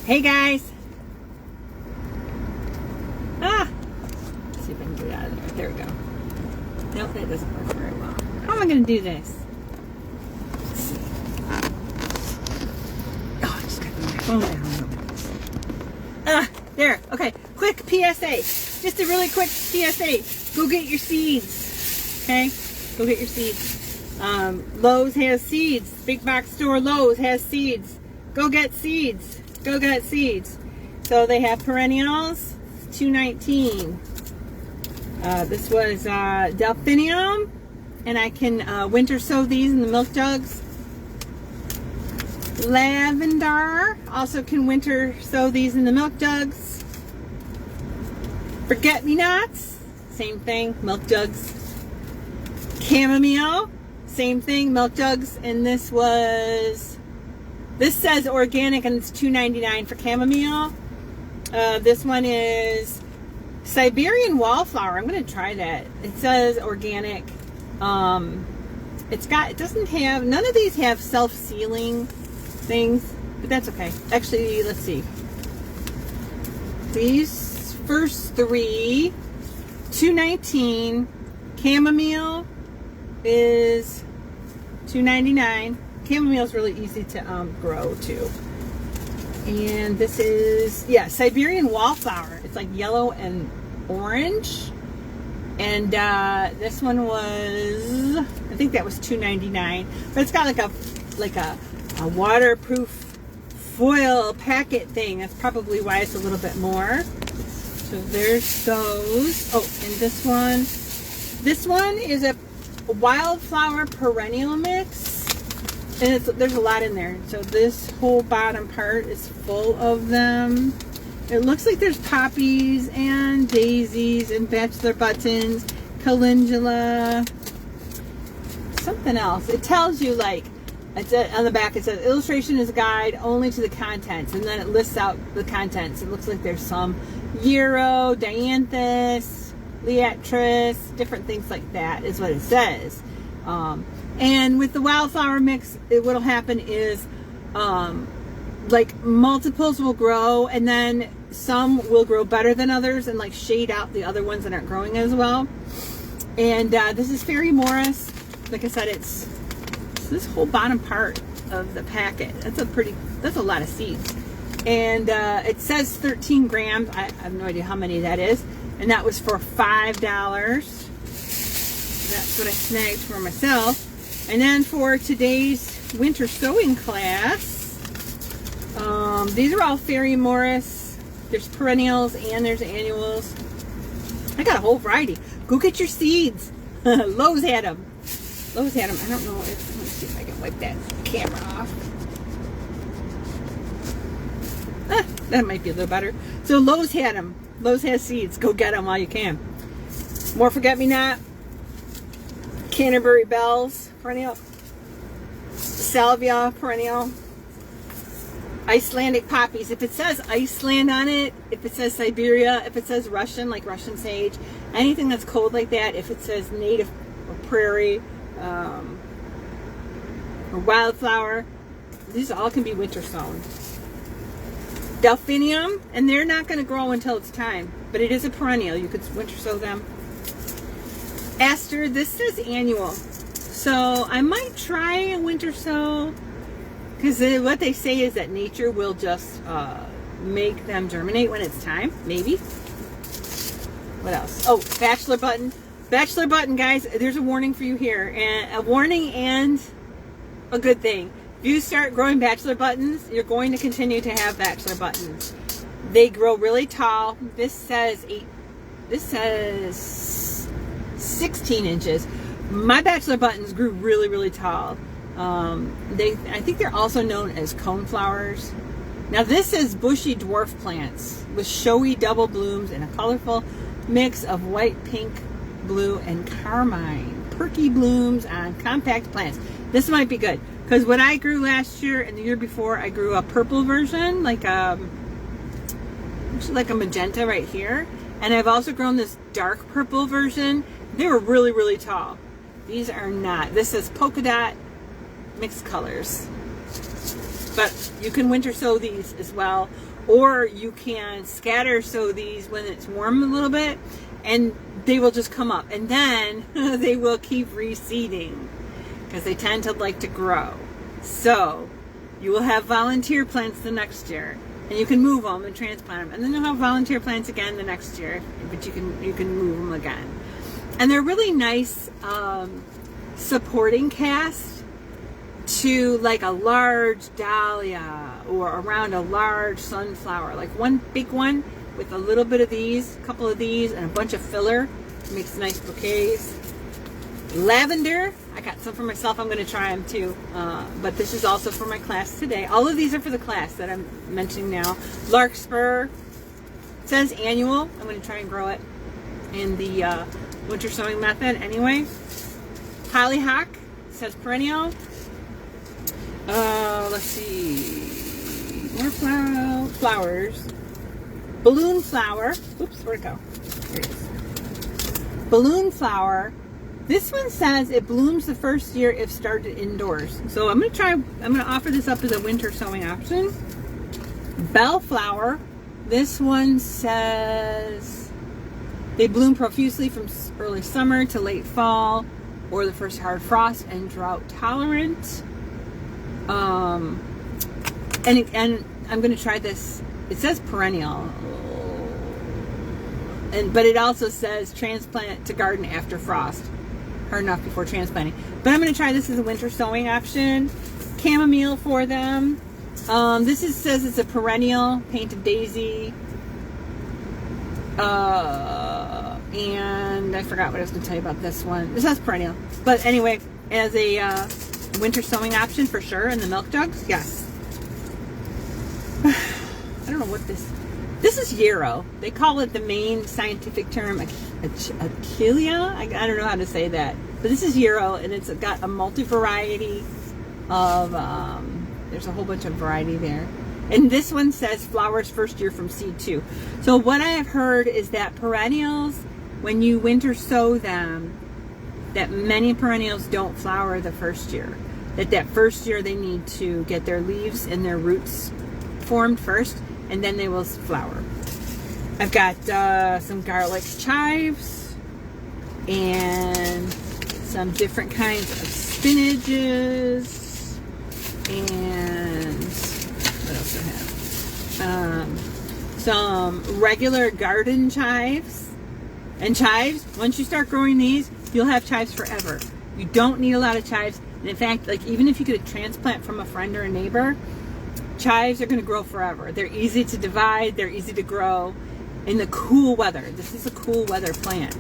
Hey guys. Let's see if I can get it out of there. There we go. Nope, that doesn't work very well. How am I going to do this? Let's see. Oh, I just got my phone down. There. Okay. Quick PSA. Just a really quick PSA. Go get your seeds. Okay? Go get your seeds. Lowe's has seeds. Big box store Lowe's has seeds. Go get seeds. Go get seeds. So they have perennials, $2.19. This was delphinium, and I can winter sow these in the milk jugs. Lavender, also can winter sow these in the milk jugs. Forget-me-nots, same thing, milk jugs. Chamomile, same thing, milk jugs. And this says organic and it's $2.99 for chamomile. This one is Siberian wallflower. I'm going to try that. It says organic. It doesn't have, none of these have self-sealing things, but that's okay. Actually, let's see. These first three, $2.19. Chamomile is $2.99. Chamomile is really easy to grow too. And this is, yeah, Siberian wallflower. It's like yellow and orange. And this one was, I think that was $2.99. But it's got like a waterproof foil packet thing. That's probably why it's a little bit more. So there's those. Oh, and this one is a wildflower perennial mix. And there's a lot in there. So this whole bottom part is full of them. It looks like there's poppies and daisies and bachelor buttons, calendula, something else. It tells you, like, on the back it says illustration is a guide only to the contents, and then it lists out the contents. It looks like there's some Euro, Dianthus, Liatris, different things like that is what it says. And with the wildflower mix, what'll happen is like multiples will grow, and then some will grow better than others and like shade out the other ones that aren't growing as well. And this is Fairy Morris. Like I said, it's this whole bottom part of the packet. That's a lot of seeds. And it says 13 grams. I have no idea how many that is. And that was for $5. That's what I snagged for myself. And then for today's winter sewing class, these are all Fairy Morris. There's perennials and there's annuals. I got a whole variety. Go get your seeds. Lowe's had them. Lowe's had them. I don't know if, let's see if I can wipe that camera off. That might be a little better. So Lowe's had them. Lowe's has seeds. Go get them while you can. More forget-me-not. Canterbury bells, perennial. Salvia, perennial. Icelandic poppies. If it says Iceland on it, if it says Siberia, if it says Russian, like Russian sage, anything that's cold like that, if it says native or prairie, or wildflower, these all can be winter sown. Delphinium, and they're not going to grow until it's time, but it is a perennial. You could winter sow them. Aster, this says annual, so I might try a winter sow, because what they say is that nature will just make them germinate when it's time, maybe. What else? Oh, bachelor button. Bachelor button, guys, there's a warning for you here, and a warning and a good thing. If you start growing bachelor buttons, you're going to continue to have bachelor buttons. They grow really tall. This says 16 inches. My bachelor buttons grew really, really tall. I think they're also known as coneflowers. Now this is bushy dwarf plants with showy double blooms and a colorful mix of white, pink, blue, and carmine. Perky blooms on compact plants. This might be good, because what I grew last year and the year before, I grew a purple version, like a magenta right here. And I've also grown this dark purple version. They were really, really tall. These are not. This is polka dot mixed colors. But you can winter sow these as well, or you can scatter sow these when it's warm a little bit, and they will just come up, and then they will keep reseeding because they tend to like to grow. So you will have volunteer plants the next year, and you can move them and transplant them, and then you'll have volunteer plants again the next year, but you can move them again. And they're really nice supporting cast to like a large dahlia or around a large sunflower, like one big one with a little bit of these, a couple of these, and a bunch of filler. Makes nice bouquets. Lavender, I got some for myself. I'm going to try them too, but this is also for my class today. All of these are for the class that I'm mentioning now. Larkspur, it says annual. I'm going to try and grow it in the winter sowing method anyway. Hollyhock, it says perennial. Let's see, more flowers. Balloon flower. Oops, where'd it go? Here it is. Balloon flower. This one says it blooms the first year if started indoors. So I'm going to offer this up as a winter sowing option. Bellflower. This one says they bloom profusely from early summer to late fall or the first hard frost and drought tolerant. And I'm going to try this. It says perennial, but it also says transplant to garden after frost. Hard enough before transplanting. But I'm going to try this as a winter sowing option. Chamomile for them. Says it's a perennial, painted daisy. And I forgot what I was going to tell you about this one. This says perennial. But anyway, as a winter sowing option for sure in the milk jugs, yes. I don't know what this is yarrow. They call it the main scientific term Achillea. I don't know how to say that. But this is yarrow, and it's got a multi-variety of, there's a whole bunch of variety there. And this one says flowers first year from seed too. So what I have heard is that perennials, when you winter sow them, that many perennials don't flower the first year. That first year they need to get their leaves and their roots formed first, and then they will flower. I've got some garlic chives and some different kinds of spinaches, and what else do I have? Some regular garden chives. And chives, once you start growing these, you'll have chives forever. You don't need a lot of chives. And in fact, like even if you get a transplant from a friend or a neighbor, chives are going to grow forever. They're easy to divide. They're easy to grow in the cool weather. This is a cool weather plant.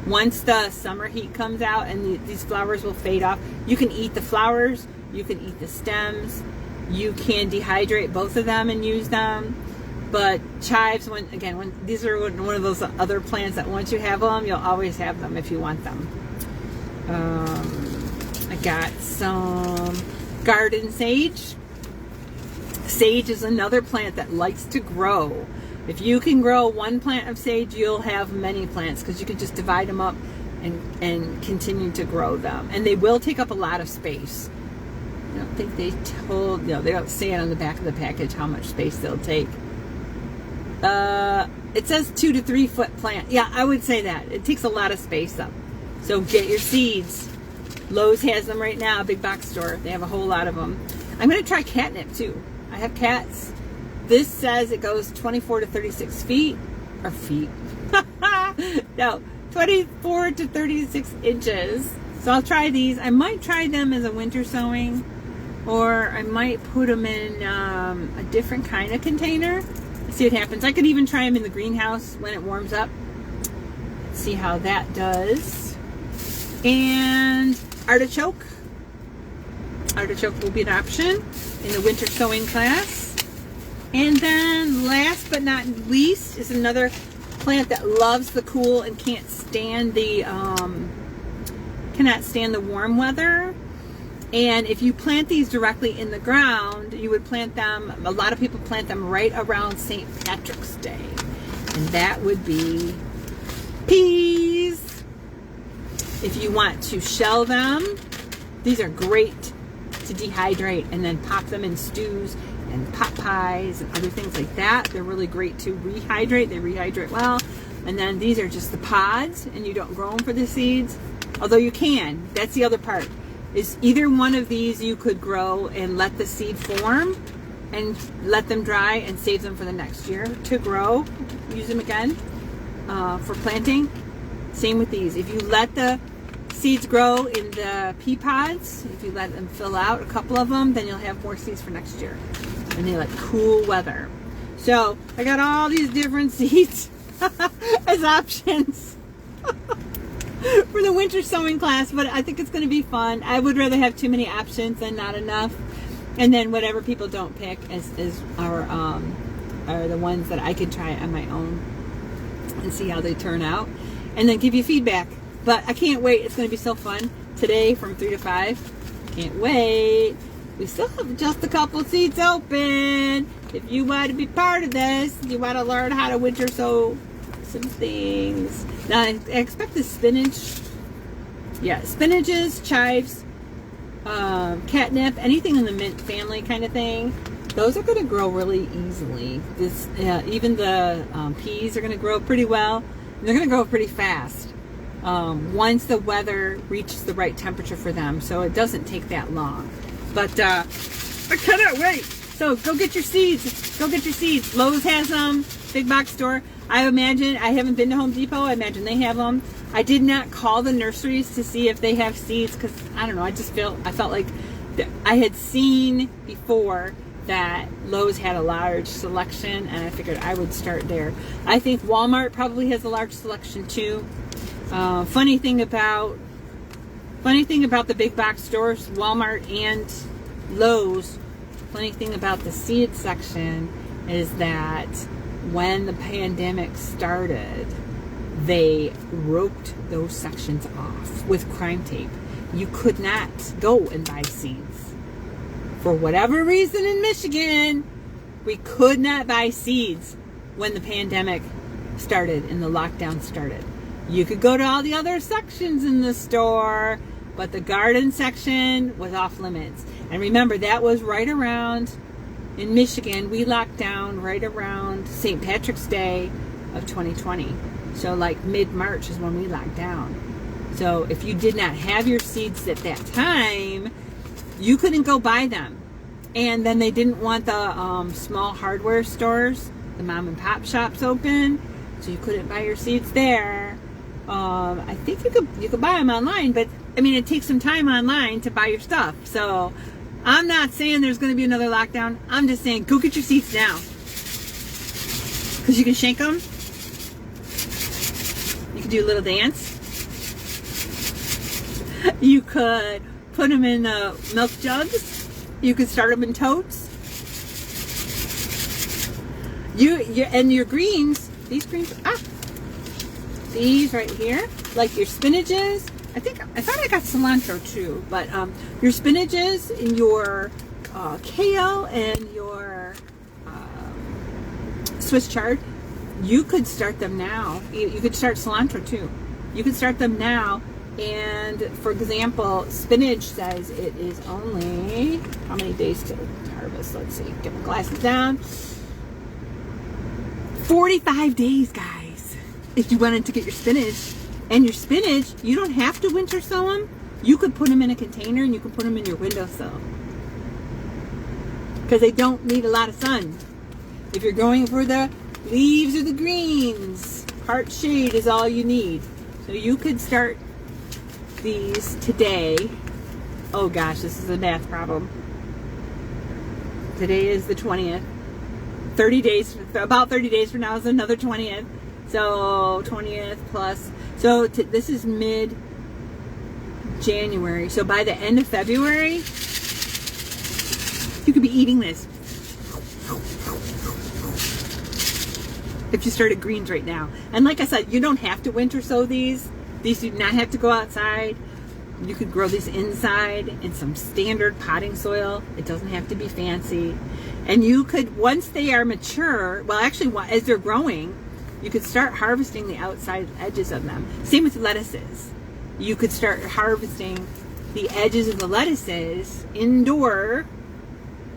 Once the summer heat comes out and these flowers will fade off, you can eat the flowers. You can eat the stems. You can dehydrate both of them and use them. But chives, when these are one of those other plants that once you have them, you'll always have them if you want them. I got some garden sage. Sage is another plant that likes to grow. If you can grow one plant of sage, you'll have many plants because you can just divide them up and continue to grow them. And they will take up a lot of space. I don't think they they don't say it on the back of the package how much space they'll take. It says 2 to 3 foot plant. Yeah, I would say that. It takes a lot of space up. So get your seeds. Lowe's has them right now, a big box store. They have a whole lot of them. I'm going to try catnip too. I have cats. This says it goes 24 to 36 feet. Or feet. No, 24 to 36 inches. So I'll try these. I might try them as a winter sowing. Or I might put them in a different kind of container. See what happens. I could even try them in the greenhouse when it warms up. See how that does. And artichoke. Artichoke will be an option in the winter sowing class. And then last but not least is another plant that loves the cool and can't stand the warm weather. And if you plant these directly in the ground, you would plant them, a lot of people plant them right around St. Patrick's Day. And that would be peas. If you want to shell them, these are great to dehydrate and then pop them in stews and pot pies and other things like that. They're really great to rehydrate. They rehydrate well. And then these are just the pods, and you don't grow them for the seeds. Although you can. That's the other part. Is either one of these you could grow and let the seed form and let them dry and save them for the next year to grow. Use them again for planting. Same with these. If you let the seeds grow in the pea pods, if you let them fill out a couple of them, then you'll have more seeds for next year. And they like cool weather. So I got all these different seeds as options for the winter sowing class, but I think it's going to be fun. I would rather have too many options than not enough. And then whatever people don't pick are the ones that I can try on my own and see how they turn out, and then give you feedback. But I can't wait. It's going to be so fun today from 3 to 5. Can't wait. We still have just a couple seats open. If you want to be part of this, you want to learn how to winter sow some things. Now, I expect the spinach. Yeah, spinaches, chives, catnip, anything in the mint family kind of thing. Those are going to grow really easily. Even the peas are going to grow pretty well. And they're going to grow pretty fast once the weather reaches the right temperature for them. So it doesn't take that long. But I cannot wait. So go get your seeds. Go get your seeds. Lowe's has them. Big box store. I imagine, I haven't been to Home Depot. I imagine they have them. I did not call the nurseries to see if they have seeds because, I don't know, I felt like I had seen before that Lowe's had a large selection, and I figured I would start there. I think Walmart probably has a large selection too. Funny thing about the big box stores, Walmart and Lowe's, funny thing about the seed section is that when the pandemic started, they roped those sections off with crime tape. You could not go and buy seeds. For whatever reason in Michigan, we could not buy seeds when the pandemic started and the lockdown started. You could go to all the other sections in the store, but the garden section was off limits. And remember, that was right around, in Michigan, we locked down right around St. Patrick's Day of 2020. So like mid-March is when we locked down. So if you did not have your seeds at that time, you couldn't go buy them. And then they didn't want the small hardware stores, the mom and pop shops open, so you couldn't buy your seeds there. I think you could buy them online, but I mean, it takes some time online to buy your stuff. So I'm not saying there's going to be another lockdown. I'm just saying go get your seeds now, because you can shake them. You can do a little dance. You could put them in milk jugs. You could start them in totes. And your greens, these right here, like your spinaches. I thought I got cilantro too, but your spinaches and your kale and your Swiss chard, you could start them now. You could start cilantro too. You could start them now. And for example, spinach says it is only, how many days to harvest? Let's see, get my glasses down. 45 days, guys. If you wanted to get your spinach. And your spinach, you don't have to winter sow them. You could put them in a container and you can put them in your windowsill, because they don't need a lot of sun. If you're going for the leaves or the greens, part shade is all you need. So you could start these today. Oh gosh, this is a math problem. Today is the 20th. 30 days, about 30 days from now is another 20th. So 20th plus, so this is mid-January. So by the end of February, you could be eating this. If you started greens right now. And like I said, you don't have to winter sow these. These do not have to go outside. You could grow these inside in some standard potting soil. It doesn't have to be fancy. And you could, once they are mature, well actually as they're growing, you could start harvesting the outside edges of them. Same with lettuces. You could start harvesting the edges of the lettuces indoor,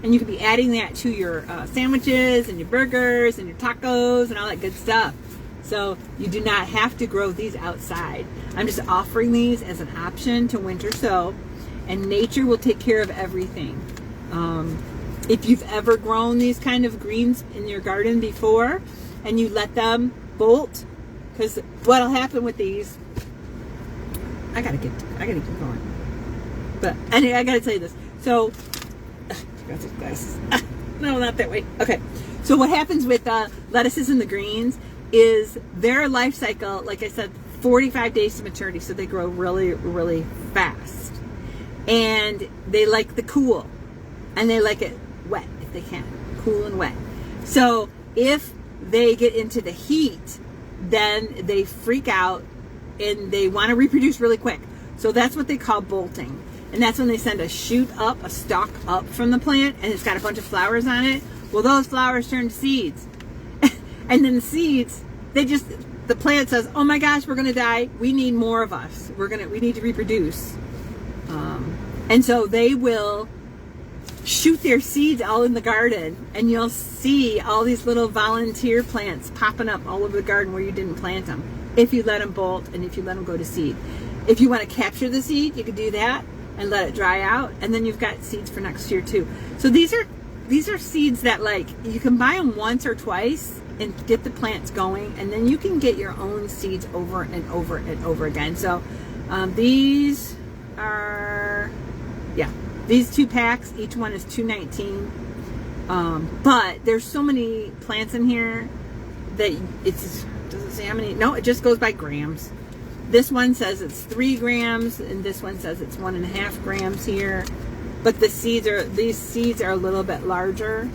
and you could be adding that to your sandwiches and your burgers and your tacos and all that good stuff. So you do not have to grow these outside. I'm just offering these as an option to winter sow, and nature will take care of everything. If you've ever grown these kind of greens in your garden before and you let them bolt, because what'll happen with these, I gotta keep going. But anyway, I gotta tell you this. So, got some glasses. No, not that way. Okay. So what happens with lettuces and the greens is their life cycle, like I said, 45 days to maturity. So they grow really, really fast. And they like the cool. And they like it wet if they can. Cool and wet. So if they get into the heat, then they freak out and they want to reproduce really quick. So that's what they call bolting. And that's when they send a shoot up, a stalk up from the plant, and it's got a bunch of flowers on it. Well, those flowers turn to seeds. And then the seeds, the plant says, oh my gosh, we're going to die. We need more of us. We need to reproduce. And so they will shoot their seeds all in the garden, and you'll see all these little volunteer plants popping up all over the garden where you didn't plant them, if you let them bolt and if you let them go to seed. If you want to capture the seed, you can do that and let it dry out, and then you've got seeds for next year too. So these are seeds that, like, you can buy them once or twice and get the plants going, and then you can get your own seeds over and over and over again. So these are, yeah, these 2 packs, each one is $2.19. But there's so many plants in here that doesn't say how many. No, it just goes by grams. This one says it's 3 grams, and this one says it's 1.5 grams here. But these seeds are a little bit larger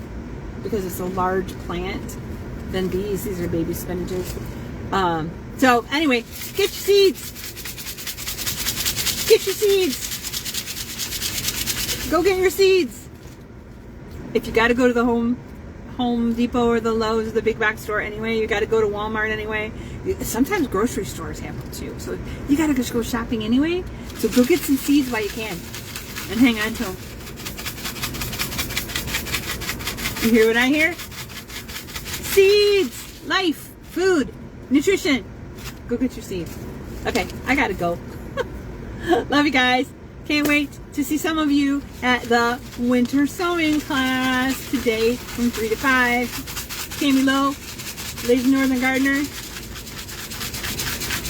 because it's a large plant than these. These are baby spinaches. So anyway, get your seeds. Get your seeds. Go get your seeds. If you got to go to the Home Depot or the Lowe's or the big box store anyway, you got to go to Walmart anyway. Sometimes grocery stores have them too. So you got to just go shopping anyway. So go get some seeds while you can and hang on to them. You hear what I hear? Seeds, life, food, nutrition. Go get your seeds. Okay, I got to go. Love you guys. Can't wait to see some of you at the winter sowing class today from 3 to 5. Tammy Lowe, LazyNorthernGardener.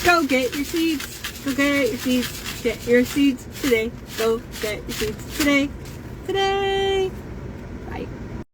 Go get your seeds. Go get your seeds. Get your seeds today. Go get your seeds today. Today.